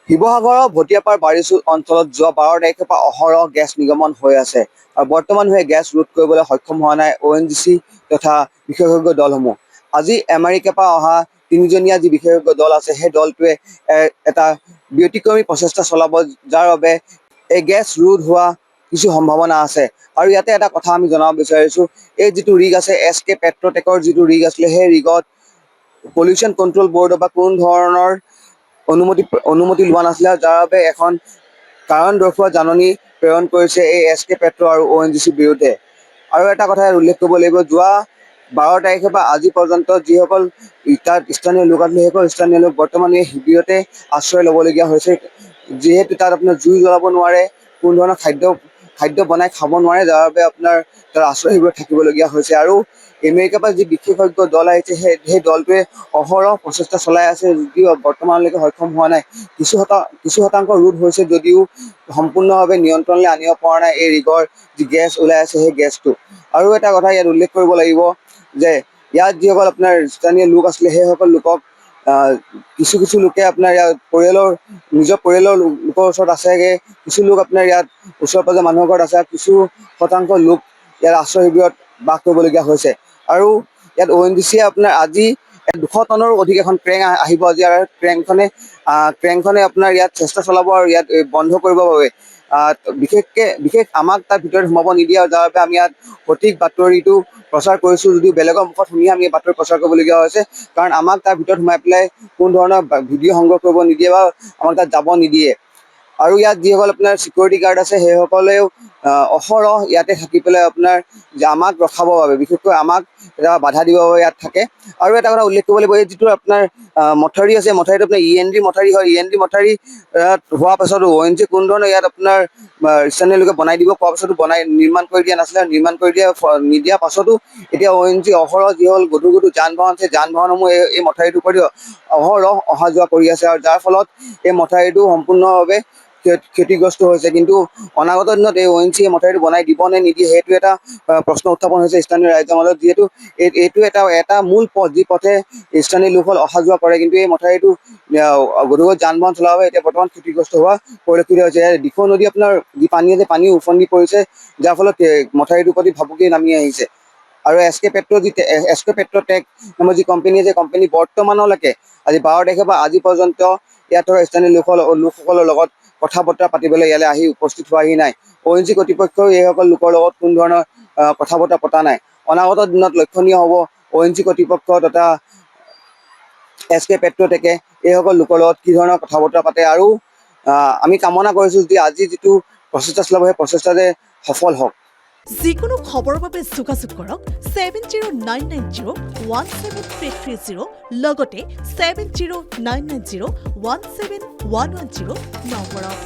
শিৱসাগৰৰ ভটিয়াপাৰ বাৰিচুল অঞ্চলত যোৱা 12 তাৰিখৰ পৰা অহৰহ গেছ নিৰ্গমন হৈ আছে আৰু বৰ্তমান সেই গেছ ৰোধ কৰিবলৈ সক্ষম হোৱা নাই ONGC তথা বিশেষজ্ঞ দলসমূহ। আজি আমেৰিকাৰ পৰা অহা তিনিজনীয়া যি বিশেষজ্ঞ দল আছে সেই দলটোৱে এটা ব্যতিক্ৰমী প্ৰচেষ্টা চলাব, যাৰ বাবে এই গেছ ৰোধ হোৱা কিছু সম্ভাৱনা আছে। আৰু ইয়াতে এটা কথা আমি জনাব বিচাৰিছোঁ, এই যিটো ৰিগ আছে SK পেট্ৰটেকৰ যিটো ৰিগ আছিলে, সেই ৰিগত পলিউশ্যন কণ্ট্ৰল বৰ্ডৰ পৰা কোনো ধৰণৰ অনুমতি লোৱা নাছিলে, যাৰ বাবে এখন কাৰণ দৰ্শোৱা জাননী প্ৰেৰণ কৰিছে এই SK পেট্ৰ আৰু ONGCৰ বিৰুদ্ধে। আৰু এটা কথা উল্লেখ কৰিব লাগিব, যোৱা 12 তাৰিখৰ পৰা আজি পৰ্যন্ত যিসকল তাত স্থানীয় লোক আছে, সেইসকল স্থানীয় লোক বৰ্তমান এই শিবিৰতে আশ্ৰয় ল'বলগীয়া হৈছে, যিহেতু তাত আপোনাৰ জুই জ্বলাব নোৱাৰে, কোনো ধৰণৰ খাদ্য বনাই খাব নোৱাৰে, যাৰ বাবে আপোনাৰ তাৰ আশ্ৰয় শিবিৰত থাকিবলগীয়া হৈছে। আৰু আমেৰিকাৰ পৰা যি বিশেষজ্ঞ দল আহিছে, সেই দলটোৱে অহৰহ প্ৰচেষ্টা চলাই আছে, যদিও বৰ্তমানলৈকে সক্ষম হোৱা নাই। কিছু শতাংশ ৰোধ হৈছে যদিও সম্পূৰ্ণভাৱে নিয়ন্ত্ৰণলৈ আনিব পৰা নাই এই ৰিগৰ যি গেছ ওলাই আছে সেই গেছটো। আৰু এটা কথা ইয়াত উল্লেখ কৰিব লাগিব যে ইয়াত যিসকল আপোনাৰ স্থানীয় লোক আছিলে, সেইসকল লোকক কিছু লোকে আপোনাৰ ইয়াত নিজৰ পৰিয়ালৰ লোকৰ ওচৰত আছেগৈ, কিছু লোক আপোনাৰ ইয়াত ওচৰে পাঁজৰে মানুহৰ ঘৰত আছে, কিছু শতাংশ লোক ইয়াত আশ্ৰয় শিবিৰত বাস কৰিবলগীয়া হৈছে। আৰু ইয়াত ONGCয়ে আপোনাৰ আজি 200 টনৰো অধিক এখন ক্ৰেং আহিব আজি, আৰু ক্ৰেংখনে আপোনাৰ ইয়াত চেষ্টা চলাব আৰু ইয়াত বন্ধ কৰিবৰ বাবে বিশেষ আমাক তাৰ ভিতৰত সোমাব নিদিয়ে, যাৰ বাবে আমি ইয়াত সঠিক বাতৰিটো প্ৰচাৰ কৰিছোঁ, যদিও বেলেগৰ মুখত শুনি আমি এই বাতৰি প্ৰচাৰ কৰিবলগীয়া হৈছে, কাৰণ আমাক তাৰ ভিতৰত সোমাই পেলাই কোনো ধৰণৰ ভিডিঅ' সংগ্ৰহ কৰিব নিদিয়ে বা আমাক তাত যাব নিদিয়ে। আৰু ইয়াত যিসকল আপোনাৰ চিকিউৰিটি গাৰ্ড আছে, সেইসকলেও অহৰহ ইয়াতে থাকি পেলাই আপোনাৰ আমাক ৰখাবৰ বাবে, বিশেষকৈ আমাক এটা বাধা দিবৰ বাবে ইয়াত থাকে। আৰু এটা কথা উল্লেখ কৰিব লাগিব, এই যিটো আপোনাৰ মথাউৰি আছে, মথাউৰিটো আপোনাৰ END মথাউৰি হয়। END মথাউৰি হোৱাৰ পাছতো ONGCয়ে কোনো ধৰণৰ ইয়াত আপোনাৰ স্থানীয় লোকে বনাই দিব কোৱাৰ পাছতো নিৰ্মাণ কৰি দিয়া নাছিলে, আৰু নিৰ্মাণ কৰি নিদিয়াৰ পাছতো এতিয়া ONGC অহৰহ যিসকল গধুৰ যান বাহন আছে, যান বাহনসমূহ এই মথাউৰিটোৰ ওপৰত অহৰহ অহা যোৱা কৰি আছে, আৰু যাৰ ফলত এই মথাউৰিটো সম্পূৰ্ণভাৱে ক্ষতিগ্ৰস্ত হৈছে। কিন্তু অনাগত দিনত এই ONGCয়ে মথাউৰিটো বনাই দিব নে নিদিয়ে, সেইটো এটা প্ৰশ্ন উত্থাপন হৈছে স্থানীয় ৰাইজৰ মাজত, যিহেতু এইটো এটা মূল পথ, যি পথে স্থানীয় লোকসকল অহা যোৱা কৰে, কিন্তু এই মথাউৰিটো গধুৰ যান বাহন চলাৰ বাবে এতিয়া বৰ্তমান ক্ষতিগ্ৰস্ত হোৱা পৰিলক্ষিত হৈছে। দিখৌ নদী আপোনাৰ যি পানী আছে, পানী উফন্দি পৰিছে, যাৰ ফলত মথাউৰিটোৰ প্ৰতি ভাবুকি নামি আহিছে। আৰু SK পেট্ৰটেক নামৰ যি কোম্পানী আছে, কোম্পানী বৰ্তমানলৈকে আজি 12 তাৰিখৰ পৰা আজি পৰ্যন্ত ইয়াত থকা স্থানীয় লোকসকলৰ লগত কথা বতৰা পাতিবলৈ ইয়ালৈ আহি উপস্থিত হোৱাহি নাই। ONGC কৰ্তৃপক্ষই এইসকল লোকৰ লগত কোনো ধৰণৰ কথা বতৰা পতা নাই। অনাগত দিনত লক্ষণীয় হ'ব ONGC কৰ্তৃপক্ষ তথা SK পেট্ৰটেকে এইসকল লোকৰ লগত কি ধৰণৰ কথা বতৰা পাতে। আৰু আমি কামনা কৰিছোঁ যে আজি যিটো প্ৰচেষ্টা চলাব, সেই প্ৰচেষ্টা যে সফল হওক। যিকোনো খবৰৰ বাবে যোগাযোগ কৰক 7099017330 লগতে 7099017110 নম্বৰত।